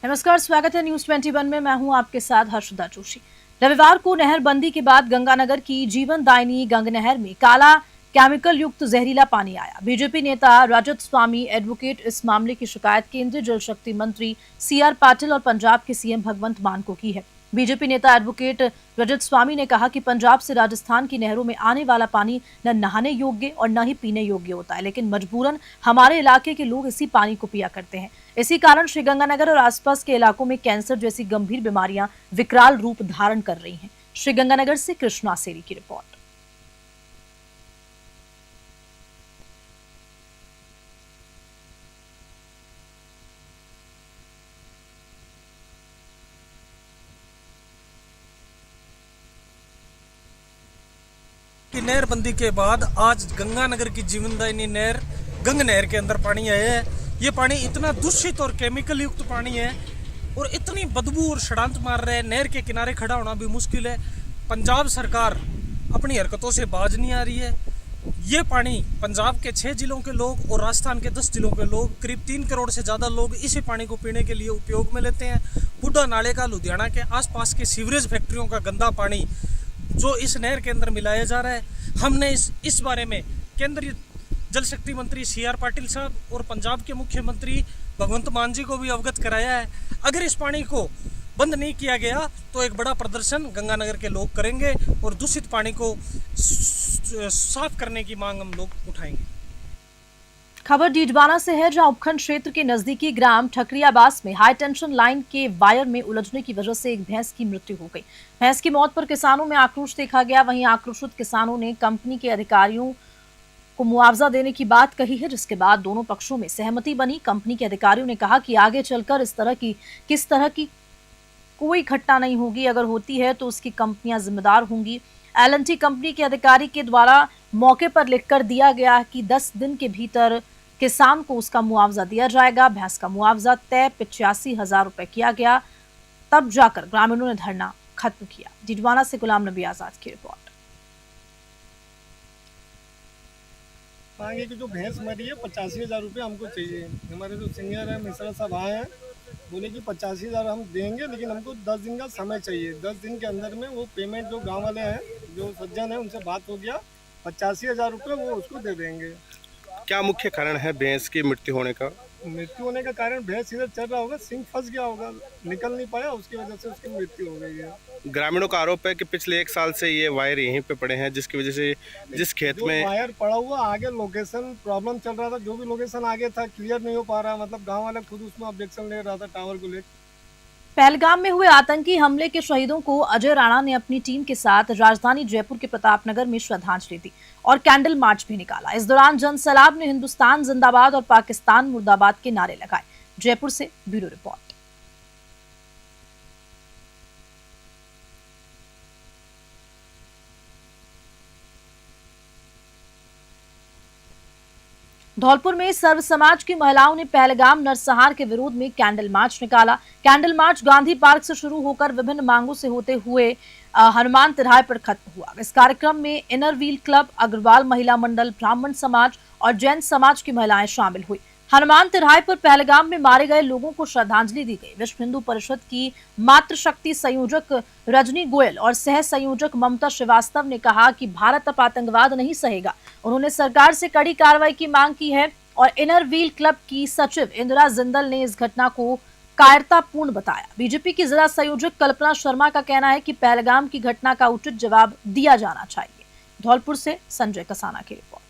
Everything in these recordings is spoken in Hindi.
नमस्कार, स्वागत है न्यूज 21 में। मैं हूं आपके साथ हर्षदा जोशी। रविवार को नहरबंदी के बाद गंगानगर की जीवनदायिनी गंग नहर में काला केमिकल युक्त जहरीला पानी आया। बीजेपी नेता रजत स्वामी एडवोकेट इस मामले की शिकायत केंद्रीय जल शक्ति मंत्री सीआर पाटिल और पंजाब के सीएम भगवंत मान को की है। बीजेपी नेता एडवोकेट रजत स्वामी ने कहा कि पंजाब से राजस्थान की नहरों में आने वाला पानी न नहाने योग्य और न ही पीने योग्य होता है, लेकिन मजबूरन हमारे इलाके के लोग इसी पानी को पिया करते हैं। इसी कारण श्रीगंगानगर और आसपास के इलाकों में कैंसर जैसी गंभीर बीमारियां विकराल रूप धारण कर रही हैं। श्रीगंगानगर से कृष्णा सेरी की रिपोर्ट। की नहरबंदी के बाद आज गंगानगर की जीवनदायिनी नहर गंग नहर के अंदर पानी आया है। ये पानी इतना दूषित और केमिकल युक्त पानी है और इतनी बदबू और षड्यंत्र मार रहा है। नहर के किनारे खड़ा होना भी मुश्किल है। पंजाब सरकार अपनी हरकतों से बाज नहीं आ रही है। ये पानी पंजाब के 6 जिलों के लोग और राजस्थान के 10 जिलों के लोग, करीब 3 करोड़ से ज़्यादा लोग इसी पानी को पीने के लिए उपयोग में लेते हैं। बुड्ढा नाले का लुधियाना के आसपास के सीवरेज फैक्ट्रियों का गंदा पानी जो इस नहर के अंदर मिलाया जा रहा है, हमने इस बारे में केंद्रीय जल शक्ति मंत्री सीआर पाटिल साहब और पंजाब के मुख्यमंत्री भगवंत मान जी को भी अवगत कराया है। अगर इस पानी को बंद नहीं किया गया तो एक बड़ा प्रदर्शन गंगानगर के लोग करेंगे और दूषित पानी को साफ करने की मांग हम लोग उठाएंगे। खबर डीडवाना से है, जहां उपखंड क्षेत्र के नजदीकी ग्राम ठकरियाबास में हाई टेंशन लाइन के वायर में उलझने की वजह से एक भैंस की मृत्यु हो गई। भैंस की मौत पर किसानों में आक्रोश देखा गया। वहीं आक्रोशित किसानों ने कंपनी के अधिकारियों को मुआवजा देने की बात कही है, जिसके बाद दोनों पक्षों में सहमति बनी। कंपनी के अधिकारियों ने कहा कि आगे चलकर किस तरह की कोई घटना नहीं होगी। अगर होती है तो उसकी कंपनियां जिम्मेदार होंगी। एल&टी कंपनी के अधिकारी के द्वारा मौके पर लिखकर दिया गया कि 10 दिन के भीतर किसान को उसका मुआवजा दिया जाएगा। भैंस का मुआवजा तय 85,000 रुपए किया गया, तब जाकर ग्रामीणों ने धरना खत्म किया। डीडवाना से गुलाम नबी आजाद की रिपोर्ट। आगे की जो भैंस मरी है 85,000 रुपये हमको चाहिए। हमारे जो सीनियर है मिश्रा साहब आए हैं, बोले कि 85,000 हम देंगे, लेकिन हमको 10 दिन का समय चाहिए। 10 दिन के अंदर में वो पेमेंट जो गांव वाले हैं, जो सज्जन है, उनसे बात हो गया, 85,000 रुपये वो उसको दे देंगे। क्या मुख्य कारण है भैंस की मृत्यु होने का? मृत्यु होने का कारण भैंस इधर चल रहा होगा, सिंग फंस गया होगा, निकल नहीं पाया, उसकी वजह से उसकी मृत्यु हो गई है। ग्रामीणों का आरोप है कि पिछले 1 साल से ये वायर यहीं पे पड़े हैं, जिसकी वजह से जिस खेत में वायर पड़ा हुआ, आगे लोकेशन प्रॉब्लम चल रहा था, जो भी लोकेशन आगे था क्लियर नहीं हो पा रहा, मतलब गाँव वाले खुद उसमें ऑब्जेक्शन ले रहा था टावर को लेकर। पहलगाम में हुए आतंकी हमले के शहीदों को अजय राणा ने अपनी टीम के साथ राजधानी जयपुर के प्रतापनगर में श्रद्धांजलि दी और कैंडल मार्च भी निकाला। इस दौरान जनसैलाब ने हिंदुस्तान जिंदाबाद और पाकिस्तान मुर्दाबाद के नारे लगाए। जयपुर से ब्यूरो रिपोर्ट। धौलपुर में सर्व समाज की महिलाओं ने पहलगाम नरसंहार के विरोध में कैंडल मार्च निकाला। कैंडल मार्च गांधी पार्क से शुरू होकर विभिन्न मांगों से होते हुए हनुमान तिराहे पर खत्म हुआ। इस कार्यक्रम में इनर व्हील क्लब, अग्रवाल महिला मंडल, ब्राह्मण समाज और जैन समाज की महिलाएं शामिल हुई। हनुमान तिराहे पर पहलगाम में मारे गए लोगों को श्रद्धांजलि दी गई। विश्व हिंदू परिषद की मातृशक्ति संयोजक रजनी गोयल और सह संयोजक ममता श्रीवास्तव ने कहा कि भारत अब आतंकवाद नहीं सहेगा। उन्होंने सरकार से कड़ी कार्रवाई की मांग की है और इनर व्हील क्लब की सचिव इंदिरा जिंदल ने इस घटना को कायरतापूर्ण बताया। बीजेपी की जिला संयोजक कल्पना शर्मा का कहना है कि पहलगाम की घटना का उचित जवाब दिया जाना चाहिए। धौलपुर से संजय कसाना की रिपोर्ट।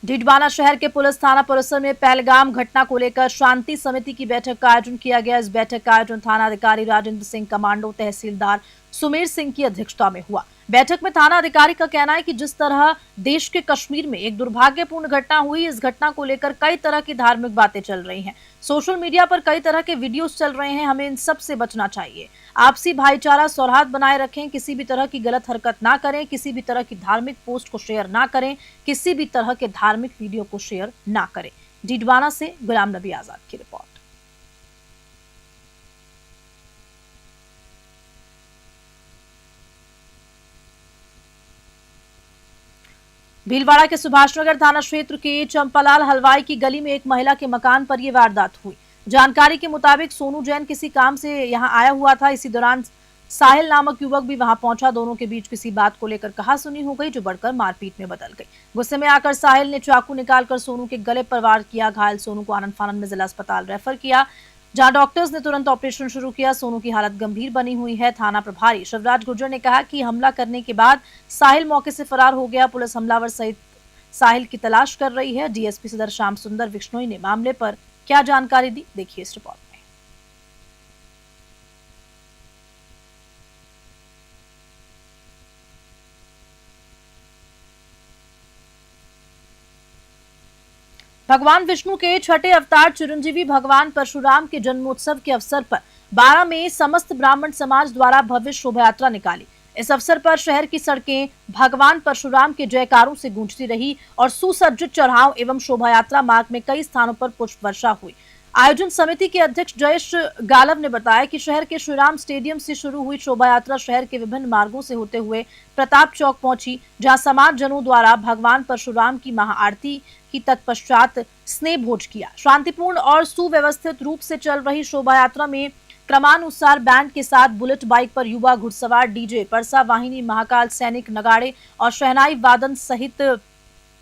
डीडवाना शहर के पुलिस थाना परिसर में पहलगाम घटना को लेकर शांति समिति की बैठक का आयोजन किया गया। इस बैठक का आयोजन थाना अधिकारी राजेंद्र सिंह कमांडो, तहसीलदार सुमेर सिंह की अध्यक्षता में हुआ। बैठक में थाना अधिकारी का कहना है कि जिस तरह देश के कश्मीर में एक दुर्भाग्यपूर्ण घटना हुई, इस घटना को लेकर कई तरह की धार्मिक बातें चल रही हैं। सोशल मीडिया पर कई तरह के वीडियोस चल रहे हैं, हमें इन सब से बचना चाहिए। आपसी भाईचारा सौहार्द बनाए रखें, किसी भी तरह की गलत हरकत ना करें, किसी भी तरह की धार्मिक पोस्ट को शेयर ना करें, किसी भी तरह के धार्मिक वीडियो को शेयर ना करें। डीडवाना से गुलाम नबी आजाद की रिपोर्ट। भीलवाड़ा के सुभाषनगर थाना क्षेत्र के चंपालाल हलवाई की गली में एक महिला के मकान पर यह वारदात हुई। जानकारी के मुताबिक सोनू जैन किसी काम से यहां आया हुआ था। इसी दौरान साहिल नामक युवक भी वहां पहुंचा। दोनों के बीच किसी बात को लेकर कहासुनी हो गई, जो बढ़कर मारपीट में बदल गई। गुस्से में आकर साहिल ने चाकू निकालकर सोनू के गले पर वार किया। घायल सोनू को आनंद फानंद में जिला अस्पताल रेफर किया, जहां डॉक्टर्स ने तुरंत ऑपरेशन शुरू किया। सोनू की हालत गंभीर बनी हुई है। थाना प्रभारी शिवराज गुर्जर ने कहा कि हमला करने के बाद साहिल मौके से फरार हो गया। पुलिस हमलावर सहित साहिल की तलाश कर रही है। डीएसपी सदर श्याम सुंदर विश्नोई ने मामले पर क्या जानकारी दी, देखिए इस रिपोर्ट में। भगवान विष्णु के छठे अवतार चिरंजीवी भगवान परशुराम के जन्मोत्सव के अवसर पर 12 में समस्त ब्राह्मण समाज द्वारा भव्य शोभा यात्रा निकाली। इस अवसर पर शहर की सड़कें भगवान परशुराम के जयकारों से गूंजती रही और सुसज्जित चौराहों एवं शोभा यात्रा मार्ग में कई स्थानों पर पुष्प वर्षा हुई। आयोजन समिति के अध्यक्ष जयेश गालव ने बताया कि शहर के श्रीराम स्टेडियम से शुरू हुई शोभा यात्रा शहर के विभिन्न मार्गों से होते हुए प्रताप चौक पहुंची, जहां समाज जनों द्वारा भगवान परशुराम की महाआरती की तत्पश्चात स्नेह भोज किया। शांतिपूर्ण और सुव्यवस्थित रूप से चल रही शोभा यात्रा में क्रमानुसार बैंड के साथ बुलेट बाइक पर युवा घुड़सवार, डीजे, परसा वाहिनी, महाकाल सैनिक, नगाड़े और शहनाई वादन सहित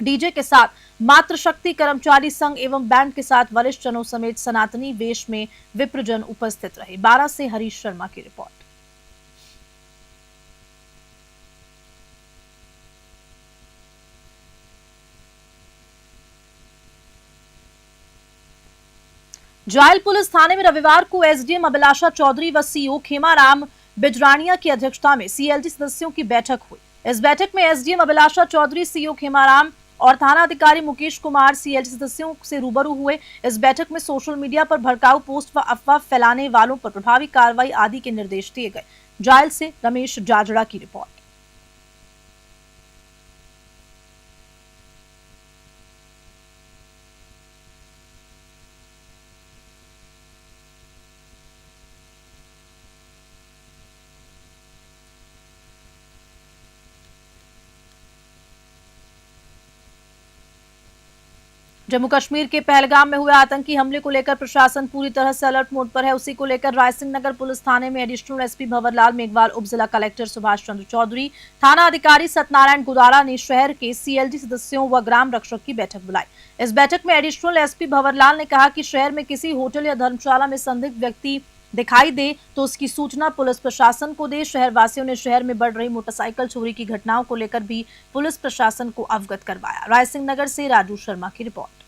डीजे के साथ मातृशक्ति कर्मचारी संघ एवं बैंड के साथ वरिष्ठ जनों समेत सनातनी वेश में विप्रजन उपस्थित रहे। 12 से हरीश शर्मा की रिपोर्ट। जायल पुलिस थाने में रविवार को एसडीएम अभिलाषा चौधरी व सीओ खेमाराम बिजरानिया की अध्यक्षता में सीएलजी सदस्यों की बैठक हुई। इस बैठक में एसडीएम अभिलाषा चौधरी, सीओ खेमाराम और थाना अधिकारी मुकेश कुमार सीएलजी सदस्यों से रूबरू हुए। इस बैठक में सोशल मीडिया पर भड़काऊ पोस्ट व अफवाह फैलाने वालों पर प्रभावी कार्रवाई आदि के निर्देश दिए गए। जायल से रमेश जाजड़ा की रिपोर्ट। जम्मू कश्मीर के पहलगाम में हुए आतंकी हमले को लेकर प्रशासन पूरी तरह से अलर्ट मोड पर है। उसी को लेकर रायसिंह नगर पुलिस थाने में एडिशनल एसपी भंवरलाल मेघवाल, उप जिला कलेक्टर सुभाष चंद्र चौधरी, थाना अधिकारी सत्यनारायण गुदारा ने शहर के सीएलजी सदस्यों व ग्राम रक्षक की बैठक बुलाई। इस बैठक में एडिशनल एसपी भंवरलाल ने कहा कि शहर में किसी होटल या धर्मशाला में संदिग्ध व्यक्ति दिखाई दे तो उसकी सूचना पुलिस प्रशासन को दे। शहर वासियों ने शहर में बढ़ रही मोटरसाइकिल चोरी की घटनाओं को लेकर भी पुलिस प्रशासन को अवगत करवाया। रायसिंह नगर से राजू शर्मा की रिपोर्ट।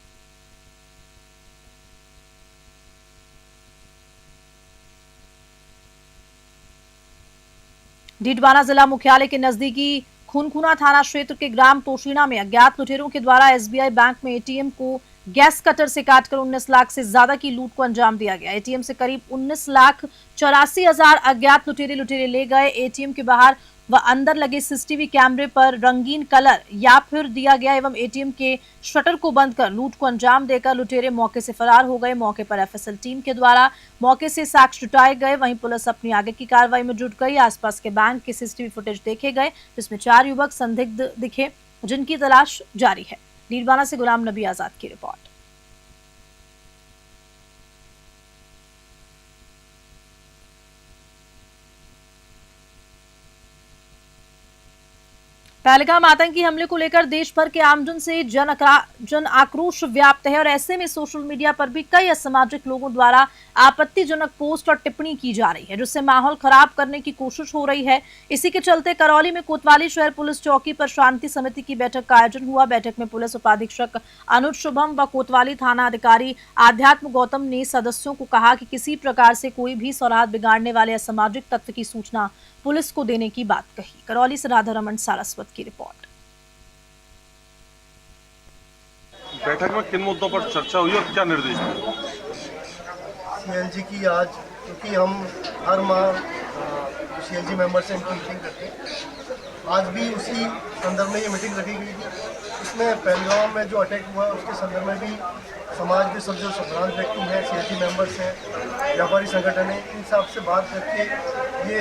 डीडवाना जिला मुख्यालय के नजदीकी खूनखुना थाना क्षेत्र के ग्राम तोशीना में अज्ञात लुटेरों के द्वारा एसबीआई बैंक में एटीएम को गैस कटर से काटकर 19 लाख से ज्यादा की लूट को अंजाम दिया गया। एटीएम से करीब 19,84,000 अज्ञात लुटेरे ले गए। एटीएम के बाहर व अंदर लगे सीसीटीवी कैमरे पर रंगीन कलर या फिर दिया गया एवं एटीएम के शटर को बंद कर लूट को अंजाम देकर लुटेरे मौके से फरार हो गए। मौके पर एफएसएल टीम के द्वारा मौके से साक्ष्य जुटाए गए। वहीं पुलिस अपनी आगे की कार्रवाई में जुट गई। आसपास के बैंक के सीसीटीवी फुटेज देखे गए, जिसमें 4 युवक संदिग्ध दिखे, जिनकी तलाश जारी है। डीडवाना से गुलाम नबी आजाद की रिपोर्ट। पहलगाम आतंकी हमले को लेकर देश भर के आमजन से जन आक्रोश व्याप्त है और ऐसे में सोशल मीडिया पर भी कई असामाजिक लोगों द्वारा आपत्तिजनक पोस्ट और टिप्पणी की जा रही है, जिससे माहौल खराब करने की कोशिश हो रही है। इसी के चलते करौली में कोतवाली शहर पुलिस चौकी पर शांति समिति की बैठक का आयोजन हुआ। बैठक में पुलिस उपाधीक्षक अनुज शुभम व कोतवाली थाना अधिकारी आध्यात्म गौतम ने सदस्यों को कहा कि किसी प्रकार से कोई भी सौहार्द बिगाड़ने वाले असामाजिक तत्व की सूचना पुलिस को देने की बात कही। करौली से राधा रमन सारस्वत की रिपोर्ट। बैठक में किन मुद्दों पर चर्चा हुई और क्या निर्देश दिए? सीएलजी की आज, क्योंकि हम हर माह सीएलजी मेंबर से इनकी मीटिंग करते हैं, आज भी उसी संदर्भ में ये मीटिंग रखी गई थी। इसमें पहलगाम में जो अटैक हुआ उसके संदर्भ में भी समाज के सब जो संभ्रांत व्यक्ति हैं, सीएलजी मेंबर्स हैं, व्यापारी संगठन है, इन सब से बात करके ये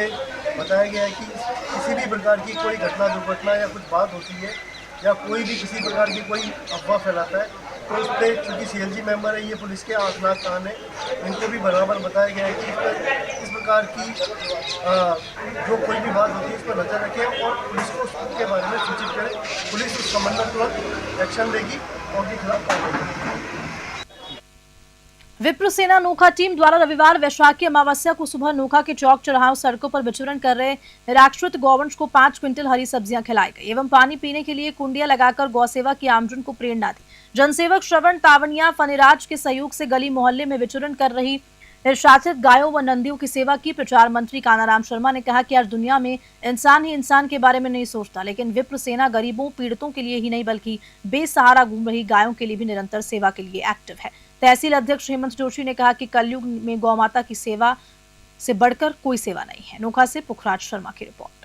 बताया गया है कि किसी भी प्रकार की कोई घटना दुर्घटना या कुछ बात होती है या कोई भी किसी प्रकार की कोई अफवाह फैलाता है तो उस पर, चूँकि CLG मेंबर है, ये पुलिस के आंखनाक कान है, इनको भी बराबर बताया गया है कि इस प्रकार की जो कोई भी बात होती है इस पर नजर रखें और पुलिस को उसके बारे में सूचित करें। पुलिस उस संबंध में तुरंत एक्शन लेगी और उनके खिलाफ कार्रवाई करेगी। विप्र सेना नोखा टीम द्वारा रविवार वैशाखी अमावस्या को सुबह नोखा के चौक चौराहों सड़कों पर विचरण कर रहे निराश्रित गौवंश को 5 क्विंटल हरी सब्जियां खिलाई गई एवं पानी पीने के लिए कुंडिया लगाकर गौसेवा की आमजन को प्रेरणा दी। जनसेवक श्रवण तावनिया फनीराज के सहयोग से गली मोहल्ले में विचरण कर रही निराश्रित गायों व नंदियों की सेवा की। प्रचार मंत्री कानाराम शर्मा ने कहा कि आज दुनिया में इंसान ही इंसान के बारे में नहीं सोचता, लेकिन विप्र सेना गरीबों पीड़ितों के लिए ही नहीं बल्कि बेसहारा घूम रही गायों के लिए भी निरंतर सेवा के लिए एक्टिव है। तहसील अध्यक्ष हेमंत जोशी ने कहा कि कलयुग में गौमाता की सेवा से बढ़कर कोई सेवा नहीं है। नोखा से पुखराज शर्मा की रिपोर्ट।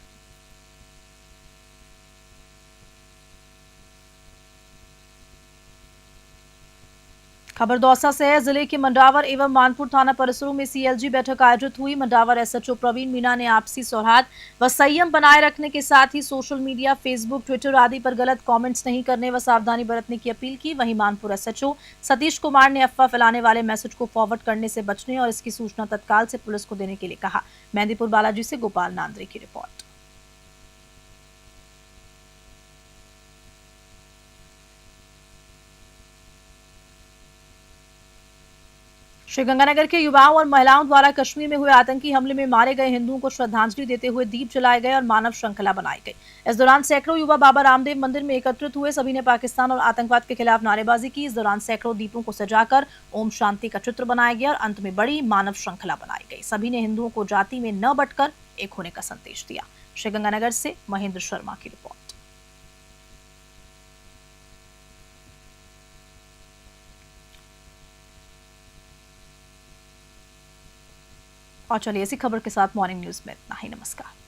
खबर दौसा से है। जिले के मंडावर एवं मानपुर थाना परिसरों में CLG बैठक आयोजित हुई। मंडावर SHO प्रवीण मीणा ने आपसी सौहार्द व संयम बनाए रखने के साथ ही सोशल मीडिया, फेसबुक, ट्विटर आदि पर गलत कमेंट्स नहीं करने व सावधानी बरतने की अपील की। वहीं मानपुर SHO सतीश कुमार ने अफवाह फैलाने वाले मैसेज को फॉरवर्ड करने से बचने और इसकी सूचना तत्काल से पुलिस को देने के लिए कहा। मेहंदीपुर बालाजी से गोपाल नांद्रे की रिपोर्ट। श्रीगंगानगर के युवाओं और महिलाओं द्वारा कश्मीर में हुए आतंकी हमले में मारे गए हिंदुओं को श्रद्धांजलि देते हुए दीप जलाए गए और मानव श्रृंखला बनाई गई। इस दौरान सैकड़ों युवा बाबा रामदेव मंदिर में एकत्रित हुए। सभी ने पाकिस्तान और आतंकवाद के खिलाफ नारेबाजी की। इस दौरान सैकड़ों दीपों को सजाकर ओम शांति का चित्र बनाया गया और अंत में बड़ी मानव श्रृंखला बनाई गई। सभी ने हिंदुओं को जाति में न बंटकर एक होने का संदेश दिया। श्रीगंगानगर से महेंद्र शर्मा की रिपोर्ट। और चलिए इसी खबर के साथ मॉर्निंग न्यूज में इतना ही। नमस्कार।